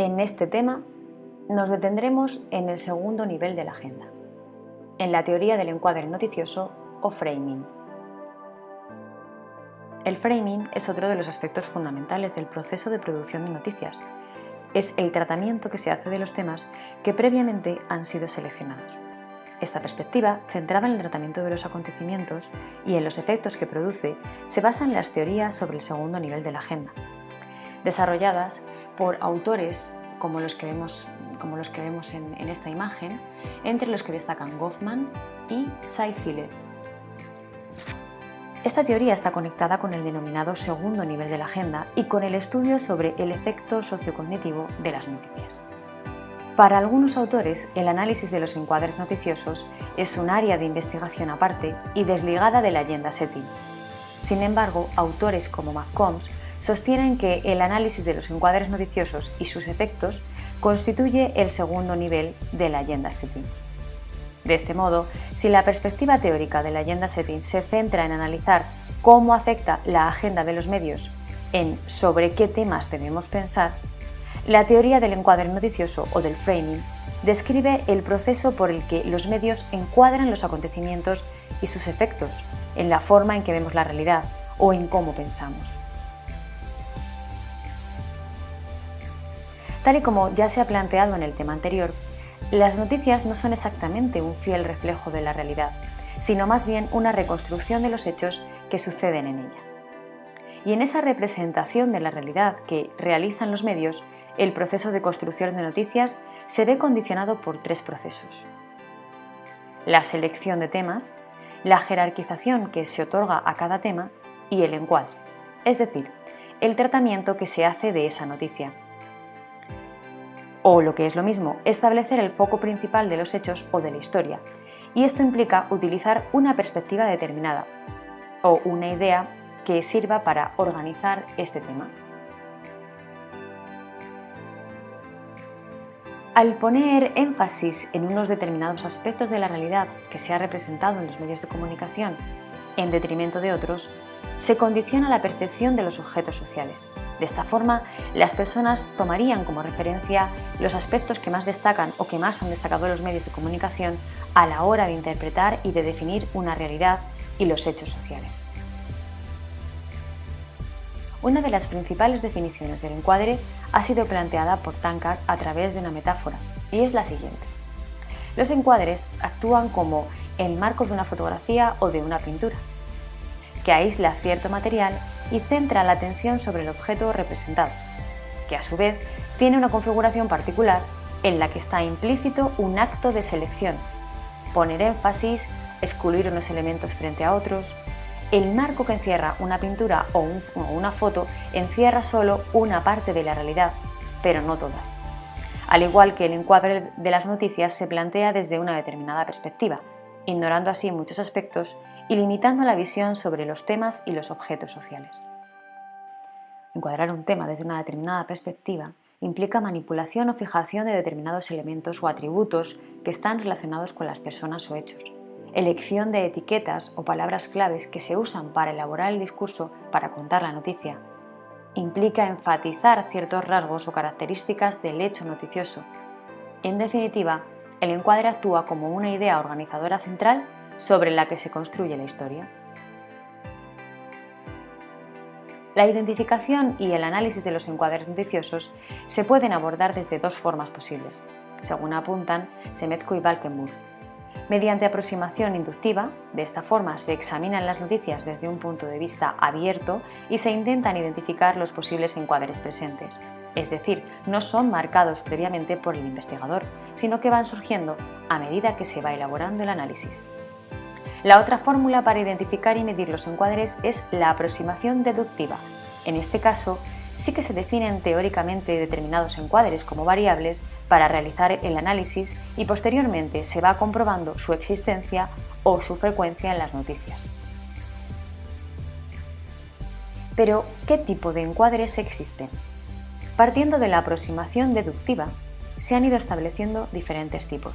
En este tema nos detendremos en el segundo nivel de la agenda, en la teoría del encuadre noticioso o framing. El framing es otro de los aspectos fundamentales del proceso de producción de noticias. Es el tratamiento que se hace de los temas que previamente han sido seleccionados. Esta perspectiva, centrada en el tratamiento de los acontecimientos y en los efectos que produce, se basa en las teorías sobre el segundo nivel de la agenda, desarrolladas por autores como los que vemos en esta imagen, entre los que destacan Goffman y Seyfried. Esta teoría está conectada con el denominado segundo nivel de la agenda y con el estudio sobre el efecto sociocognitivo de las noticias. Para algunos autores, el análisis de los encuadres noticiosos es un área de investigación aparte y desligada del agenda setting. Sin embargo, autores como McCombs sostienen que el análisis de los encuadres noticiosos y sus efectos constituye el segundo nivel del agenda setting. De este modo, si la perspectiva teórica del agenda setting se centra en analizar cómo afecta la agenda de los medios en sobre qué temas debemos pensar, la teoría del encuadre noticioso o del framing describe el proceso por el que los medios encuadran los acontecimientos y sus efectos en la forma en que vemos la realidad o en cómo pensamos. Tal y como ya se ha planteado en el tema anterior, las noticias no son exactamente un fiel reflejo de la realidad, sino más bien una reconstrucción de los hechos que suceden en ella. Y en esa representación de la realidad que realizan los medios, el proceso de construcción de noticias se ve condicionado por tres procesos: la selección de temas, la jerarquización que se otorga a cada tema y el encuadre, es decir, el tratamiento que se hace de esa noticia. O, lo que es lo mismo, establecer el foco principal de los hechos o de la historia, y esto implica utilizar una perspectiva determinada o una idea que sirva para organizar este tema. Al poner énfasis en unos determinados aspectos de la realidad que se ha representado en los medios de comunicación en detrimento de otros, se condiciona la percepción de los objetos sociales. De esta forma, las personas tomarían como referencia los aspectos que más destacan o que más han destacado los medios de comunicación a la hora de interpretar y de definir una realidad y los hechos sociales. Una de las principales definiciones del encuadre ha sido planteada por Tankard a través de una metáfora, y es la siguiente. Los encuadres actúan como el marco de una fotografía o de una pintura, que aísla cierto material y centra la atención sobre el objeto representado, que a su vez tiene una configuración particular en la que está implícito un acto de selección, poner énfasis, excluir unos elementos frente a otros. El marco que encierra una pintura o una foto encierra solo una parte de la realidad, pero no toda. Al igual que el encuadre de las noticias se plantea desde una determinada perspectiva, ignorando así muchos aspectos y limitando la visión sobre los temas y los objetos sociales. Encuadrar un tema desde una determinada perspectiva implica manipulación o fijación de determinados elementos o atributos que están relacionados con las personas o hechos, elección de etiquetas o palabras claves que se usan para elaborar el discurso para contar la noticia. Implica enfatizar ciertos rasgos o características del hecho noticioso. En definitiva, el encuadre actúa como una idea organizadora central sobre la que se construye la historia. La identificación y el análisis de los encuadres noticiosos se pueden abordar desde dos formas posibles, según apuntan Semetko y Valkenburg. Mediante aproximación inductiva, de esta forma se examinan las noticias desde un punto de vista abierto y se intentan identificar los posibles encuadres presentes. Es decir, no son marcados previamente por el investigador, sino que van surgiendo a medida que se va elaborando el análisis. La otra fórmula para identificar y medir los encuadres es la aproximación deductiva. En este caso, sí que se definen teóricamente determinados encuadres como variables para realizar el análisis y posteriormente se va comprobando su existencia o su frecuencia en las noticias. Pero, ¿qué tipo de encuadres existen? Partiendo de la aproximación deductiva, se han ido estableciendo diferentes tipos.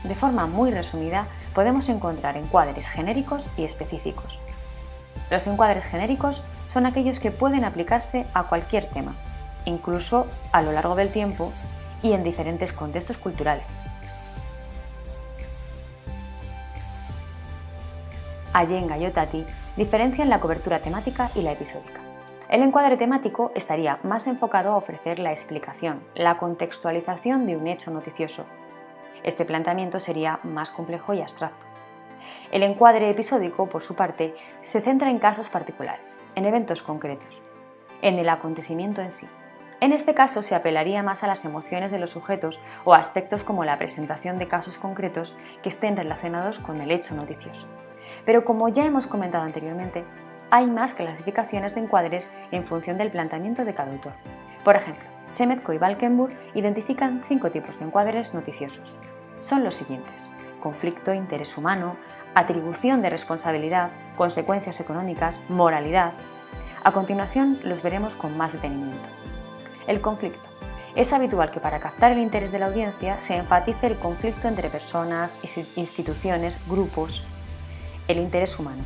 De forma muy resumida, podemos encontrar encuadres genéricos y específicos. Los encuadres genéricos son aquellos que pueden aplicarse a cualquier tema. incluso a lo largo del tiempo y en diferentes contextos culturales. Allenga y Otati diferencian la cobertura temática y la episódica. El encuadre temático estaría más enfocado a ofrecer la explicación, la contextualización de un hecho noticioso. Este planteamiento sería más complejo y abstracto. El encuadre episódico, por su parte, se centra en casos particulares, en eventos concretos, en el acontecimiento en sí. En este caso se apelaría más a las emociones de los sujetos o a aspectos como la presentación de casos concretos que estén relacionados con el hecho noticioso. Pero como ya hemos comentado anteriormente, hay más clasificaciones de encuadres en función del planteamiento de cada autor. Por ejemplo, Shemetko y Valkenburg identifican 5 tipos de encuadres noticiosos. Son los siguientes: conflicto, interés humano, atribución de responsabilidad, consecuencias económicas, moralidad. A continuación los veremos con más detenimiento. El conflicto. Es habitual que para captar el interés de la audiencia se enfatice el conflicto entre personas, instituciones, grupos. El interés humano.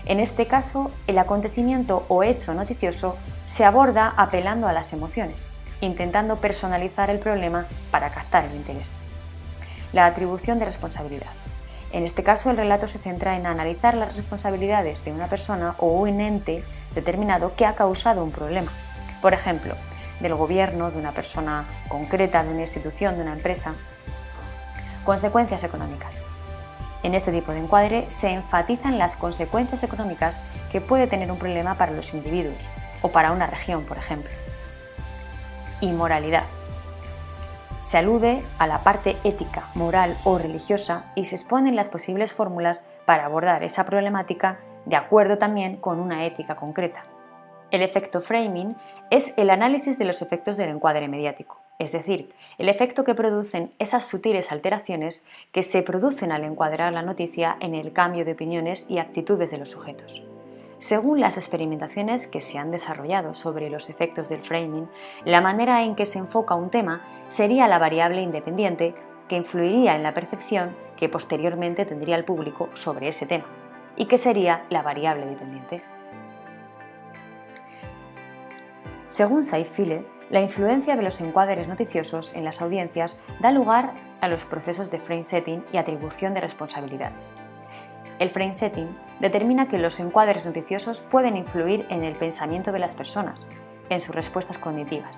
En este caso, el acontecimiento o hecho noticioso se aborda apelando a las emociones, intentando personalizar el problema para captar el interés. La atribución de responsabilidad. En este caso, el relato se centra en analizar las responsabilidades de una persona o un ente determinado que ha causado un problema. Por ejemplo, del gobierno, de una persona concreta, de una institución, de una empresa. Consecuencias económicas. En este tipo de encuadre se enfatizan las consecuencias económicas que puede tener un problema para los individuos o para una región, por ejemplo. Y moralidad. Se alude a la parte ética, moral o religiosa y se exponen las posibles fórmulas para abordar esa problemática de acuerdo también con una ética concreta. El efecto framing es el análisis de los efectos del encuadre mediático, es decir, el efecto que producen esas sutiles alteraciones que se producen al encuadrar la noticia en el cambio de opiniones y actitudes de los sujetos. Según las experimentaciones que se han desarrollado sobre los efectos del framing, la manera en que se enfoca un tema sería la variable independiente que influiría en la percepción que posteriormente tendría el público sobre ese tema, y que sería la variable dependiente. Según Saif-Fillet, la influencia de los encuadres noticiosos en las audiencias da lugar a los procesos de frame setting y atribución de responsabilidades. El frame setting determina que los encuadres noticiosos pueden influir en el pensamiento de las personas, en sus respuestas cognitivas,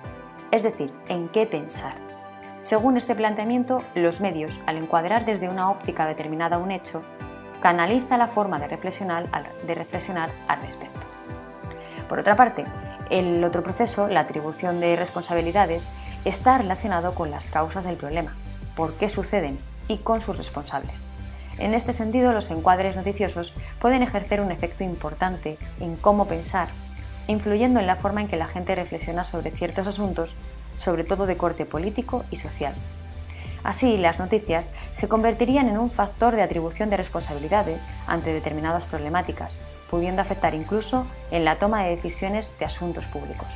es decir, en qué pensar. Según este planteamiento, los medios, al encuadrar desde una óptica determinada un hecho, canaliza la forma de reflexionar al respecto. Por otra parte, el otro proceso, la atribución de responsabilidades, está relacionado con las causas del problema, por qué suceden y con sus responsables. En este sentido, los encuadres noticiosos pueden ejercer un efecto importante en cómo pensar, influyendo en la forma en que la gente reflexiona sobre ciertos asuntos, sobre todo de corte político y social. Así, las noticias se convertirían en un factor de atribución de responsabilidades ante determinadas problemáticas, pudiendo afectar incluso en la toma de decisiones de asuntos públicos.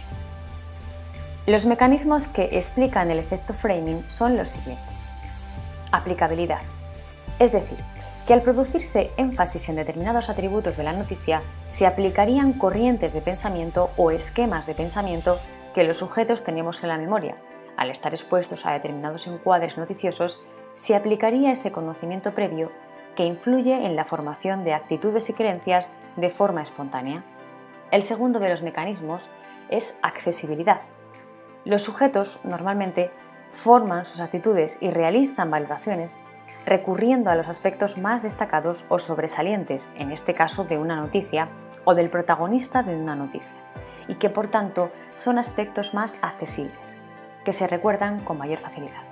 Los mecanismos que explican el efecto framing son los siguientes. Aplicabilidad. Es decir, que al producirse énfasis en determinados atributos de la noticia, se aplicarían corrientes de pensamiento o esquemas de pensamiento que los sujetos tenemos en la memoria. Al estar expuestos a determinados encuadres noticiosos, se aplicaría ese conocimiento previo que influye en la formación de actitudes y creencias de forma espontánea. El segundo de los mecanismos es accesibilidad. Los sujetos normalmente forman sus actitudes y realizan valoraciones recurriendo a los aspectos más destacados o sobresalientes, en este caso de una noticia o del protagonista de una noticia, y que por tanto son aspectos más accesibles, que se recuerdan con mayor facilidad.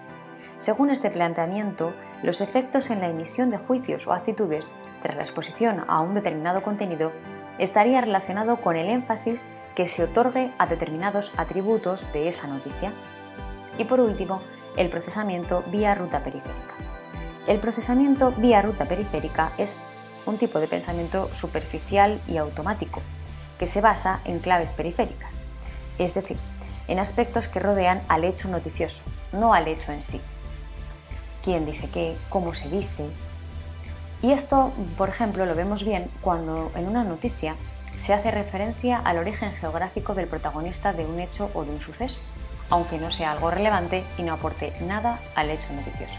Según este planteamiento, los efectos en la emisión de juicios o actitudes tras la exposición a un determinado contenido estaría relacionado con el énfasis que se otorgue a determinados atributos de esa noticia. Y por último, el procesamiento vía ruta periférica. El procesamiento vía ruta periférica es un tipo de pensamiento superficial y automático que se basa en claves periféricas, es decir, en aspectos que rodean al hecho noticioso, no al hecho en sí. ¿Quién dice qué? ¿Cómo se dice? Y esto, por ejemplo, lo vemos bien cuando en una noticia se hace referencia al origen geográfico del protagonista de un hecho o de un suceso. aunque no sea algo relevante y no aporte nada al hecho noticioso.